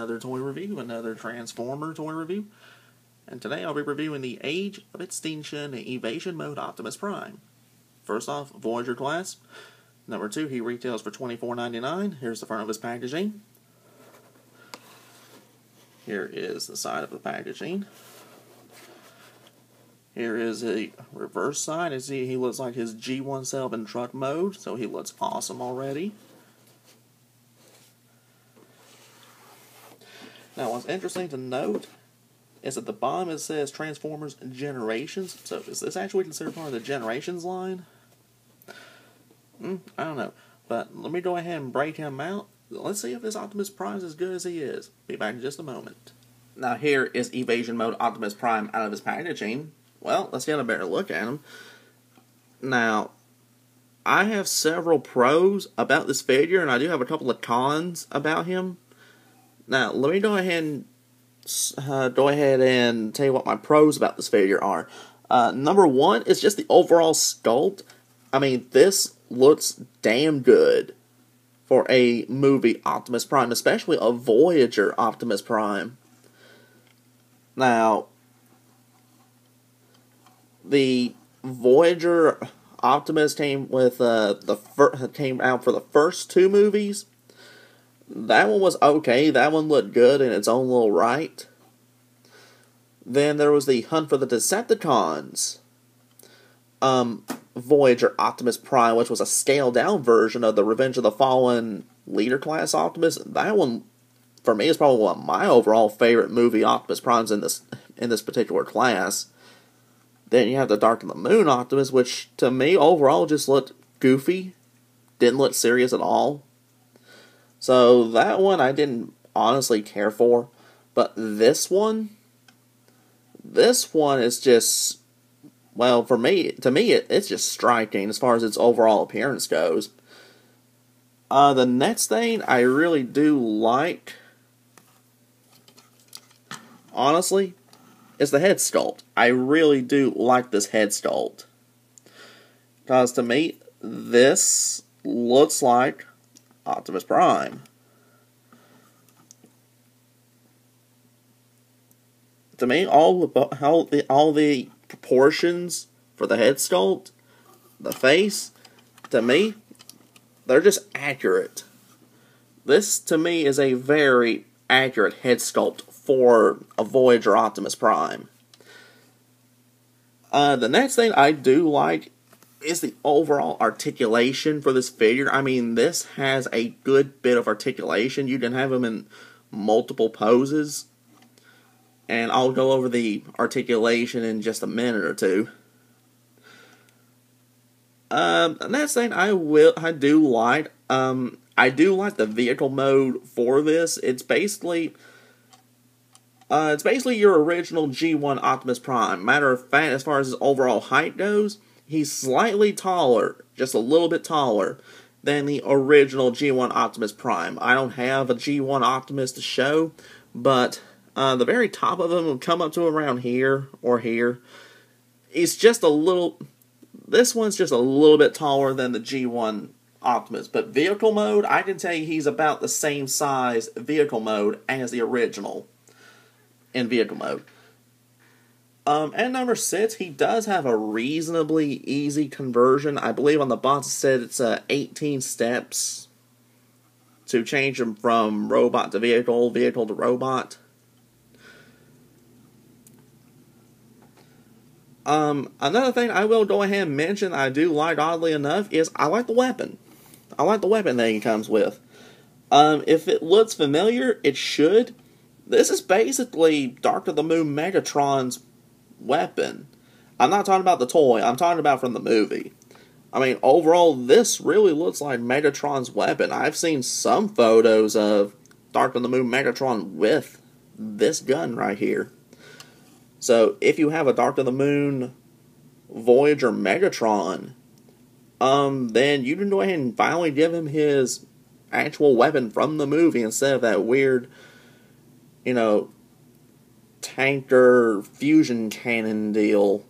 another toy review, another Transformer toy review. And today I'll be reviewing the Age of Extinction Evasion Mode Optimus Prime. First off, Voyager class. Number 2, he retails for $24.99. Here's the front of his packaging. Here is the side of the packaging. Here is a reverse side. As he looks like his G17 in truck mode, so he looks awesome already. Now, what's interesting to note is at the bottom it says Transformers Generations. So, is this actually considered part of the Generations line? I don't know. But let me go ahead and break him out. Let's see if this Optimus Prime is as good as he is. Be back in just a moment. Now, here is Evasion Mode Optimus Prime out of his packaging. Well, let's get a better look at him. Now, I have several pros about this figure, and I do have a couple of cons about him. Now, let me go ahead and tell you what my pros about this figure are. Number 1 is just the overall sculpt. I mean, this looks damn good for a movie Optimus Prime, especially a Voyager Optimus Prime. Now, the Voyager Optimus came with came out for the first 2 movies. That one was okay. That one looked good in its own little right. Then there was the Hunt for the Decepticons Voyager Optimus Prime, which was a scaled-down version of the Revenge of the Fallen Leader Class Optimus. That one, for me, is probably one of my overall favorite movie Optimus Primes in this particular class. Then you have the Dark of the Moon Optimus, which to me overall just looked goofy, didn't look serious at all. So that one I didn't honestly care for, but this one is just, well, to me it's just striking as far as its overall appearance goes. The next thing I really do like, honestly, is the head sculpt. I really do like this head sculpt, because to me this looks like Optimus Prime. To me, all the proportions for the head sculpt, the face, to me, they're just accurate. This, to me, is a very accurate head sculpt for a Voyager Optimus Prime. The next thing I do like is the overall articulation for this figure. I mean, this has a good bit of articulation. You can have him in multiple poses, and I'll go over the articulation in just a minute or two. The next thing I do like the vehicle mode for this. It's basically your original G1 Optimus Prime. Matter of fact, as far as his overall height goes, he's slightly taller, just a little bit taller, than the original G1 Optimus Prime. I don't have a G1 Optimus to show, but the very top of him will come up to around here or here. He's just a little... This one's just a little bit taller than the G1 Optimus. But vehicle mode, I can tell you he's about the same size vehicle mode as the original in vehicle mode. And number 6, he does have a reasonably easy conversion. I believe on the box it said it's 18 steps to change him from robot to vehicle, vehicle to robot. Another thing I will go ahead and mention I do like, oddly enough, is I like the weapon. I like the weapon that he comes with. If it looks familiar, it should. This is basically Dark of the Moon Megatron's weapon. I'm not talking about the toy, I'm talking about from the movie. I mean, overall, this really looks like Megatron's weapon. I've seen some photos of Dark of the Moon Megatron with this gun right here. So, if you have a Dark of the Moon Voyager Megatron, then you can go ahead and finally give him his actual weapon from the movie instead of that weird, tanker fusion cannon deal.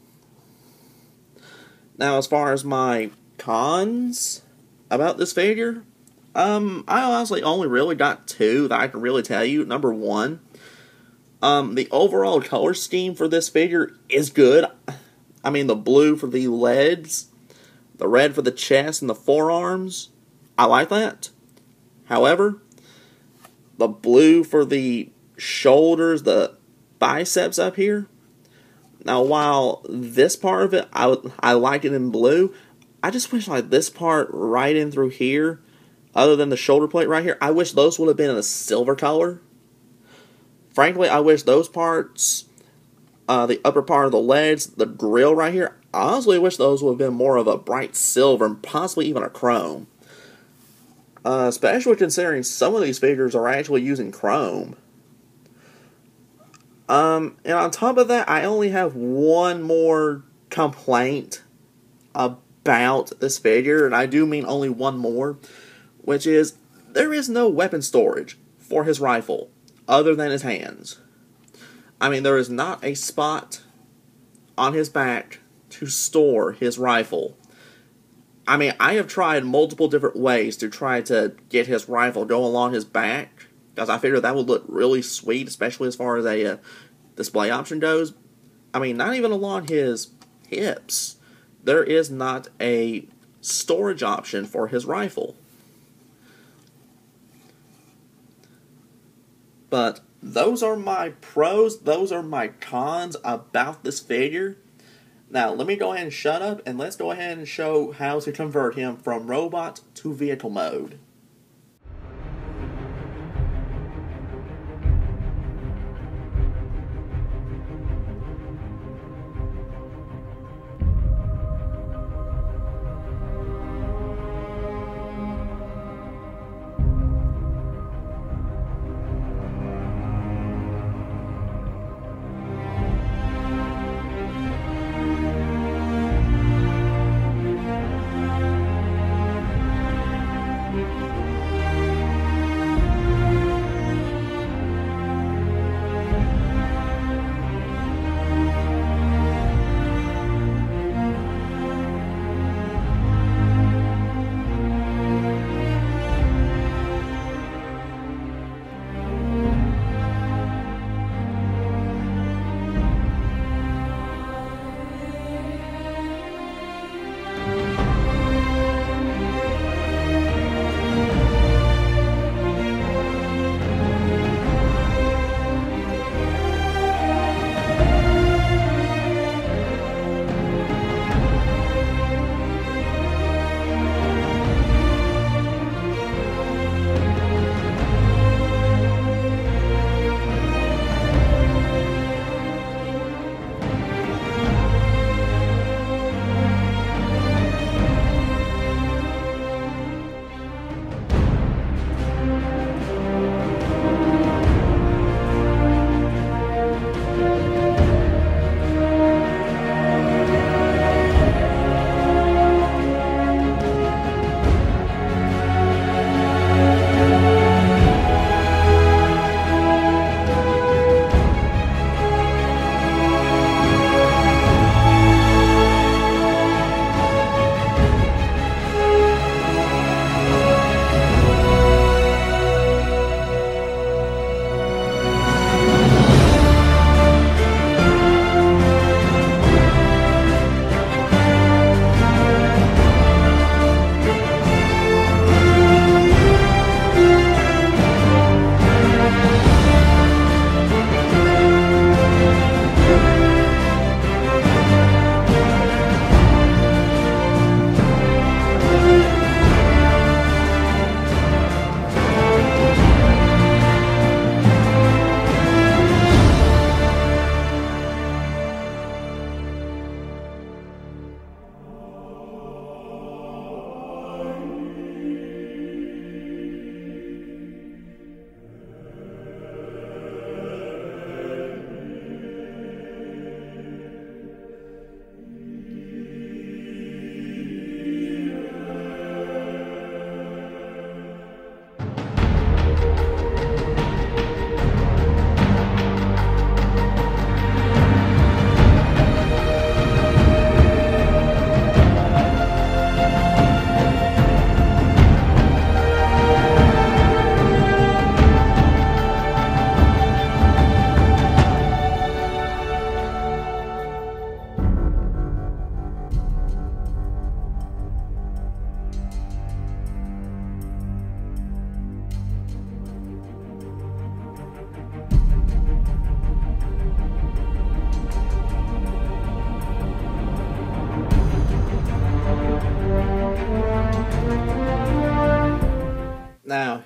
Now, as far as my cons about this figure, I honestly only really got two that I can really tell you. Number one, the overall color scheme for this figure is good. I mean, the blue for the legs, the red for the chest and the forearms, I like that. However, the blue for the shoulders, the biceps up here, now while this part of it, I like it in blue, I just wish like this part right in through here, other than the shoulder plate right here, I wish those would have been in a silver color. Frankly, I wish those parts, the upper part of the legs, the grill right here, I honestly wish those would have been more of a bright silver and possibly even a chrome. Especially considering some of these figures are actually using chrome. And on top of that, I only have one more complaint about this figure, and I do mean only one more, which is there is no weapon storage for his rifle other than his hands. I mean, there is not a spot on his back to store his rifle. I mean, I have tried multiple different ways to try to get his rifle go along his back, because I figured that would look really sweet, especially as far as a display option goes. I mean, not even along his hips. There is not a storage option for his rifle. But those are my pros, those are my cons about this figure. Now, let me go ahead and shut up, and let's go ahead and show how to convert him from robot to vehicle mode.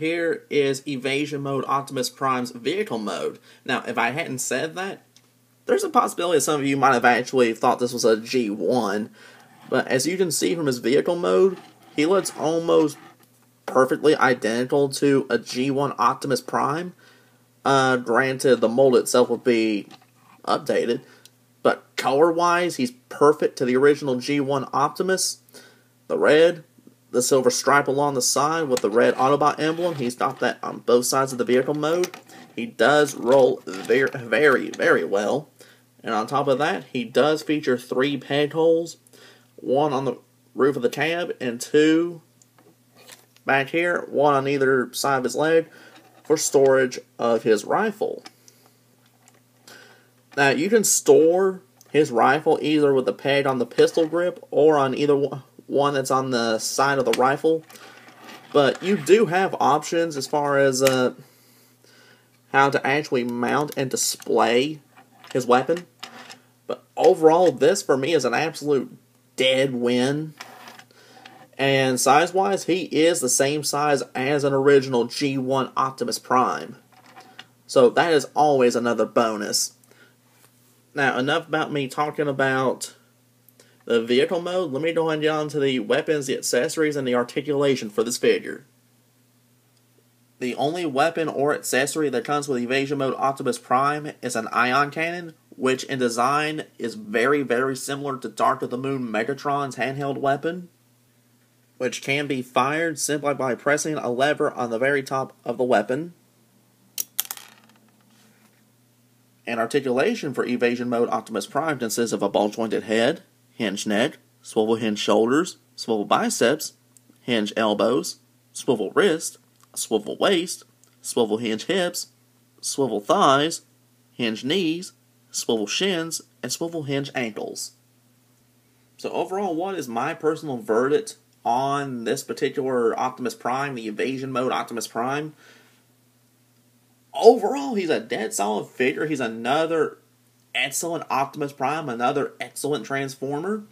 here is Evasion Mode Optimus Prime's vehicle mode. Now, if I hadn't said that, there's a possibility that some of you might have actually thought this was a G1. But as you can see from his vehicle mode, he looks almost perfectly identical to a G1 Optimus Prime. Granted, the mold itself will be updated, but color-wise, he's perfect to the original G1 Optimus. The red, the silver stripe along the side with the red Autobot emblem, he's got that on both sides of the vehicle mode. He does roll very, very, very well. And on top of that, he does feature 3 peg holes, 1 on the roof of the cab, and 2 back here, 1 on either side of his leg, for storage of his rifle. Now, you can store his rifle either with the peg on the pistol grip or on either one that's on the side of the rifle. But you do have options as far as how to actually mount and display his weapon. But overall, this for me is an absolute dead win. And size-wise, he is the same size as an original G1 Optimus Prime. So that is always another bonus. Now, enough about me talking about the vehicle mode. Let me go ahead and get on to the weapons, the accessories, and the articulation for this figure. The only weapon or accessory that comes with Evasion Mode Optimus Prime is an ion cannon, which in design is very, very similar to Dark of the Moon Megatron's handheld weapon, which can be fired simply by pressing a lever on the very top of the weapon. And articulation for Evasion Mode Optimus Prime consists of a ball-jointed head, hinged neck, swivel hinge shoulders, swivel biceps, hinge elbows, swivel wrist, swivel waist, swivel hinge hips, swivel thighs, hinge knees, swivel shins, and swivel hinge ankles. So overall, what is my personal verdict on this particular Optimus Prime, the Evasion Mode Optimus Prime? Overall, he's a dead solid figure. He's another excellent Optimus Prime, another excellent Transformer.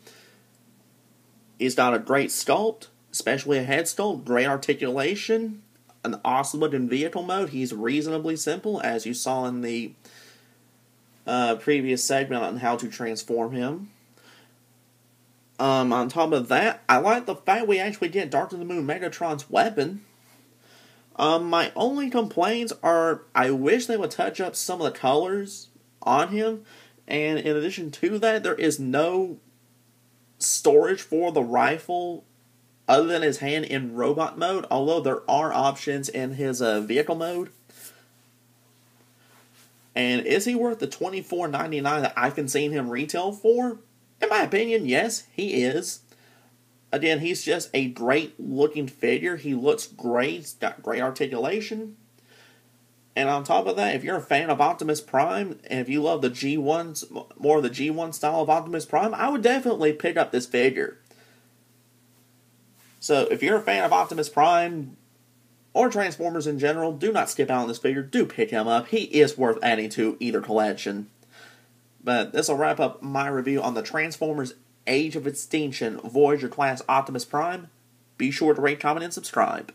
He's got a great sculpt, especially a head sculpt, great articulation, an awesome looking vehicle mode. He's reasonably simple, as you saw in the previous segment on how to transform him. On top of that, I like the fact we actually get Dark of the Moon Megatron's weapon. My only complaints are, I wish they would touch up some of the colors on him, and in addition to that, there is no storage for the rifle other than his hand in robot mode, although there are options in his vehicle mode. And is he worth the $24.99 that I've been seeing him retail for? In my opinion, yes, he is. Again, he's just a great looking figure. He looks great. He's got great articulation. And on top of that, if you're a fan of Optimus Prime, and if you love the G1s, more of the G1 style of Optimus Prime, I would definitely pick up this figure. So, if you're a fan of Optimus Prime, or Transformers in general, do not skip out on this figure. Do pick him up. He is worth adding to either collection. But this will wrap up my review on the Transformers Age of Extinction Voyager class Optimus Prime. Be sure to rate, comment, and subscribe.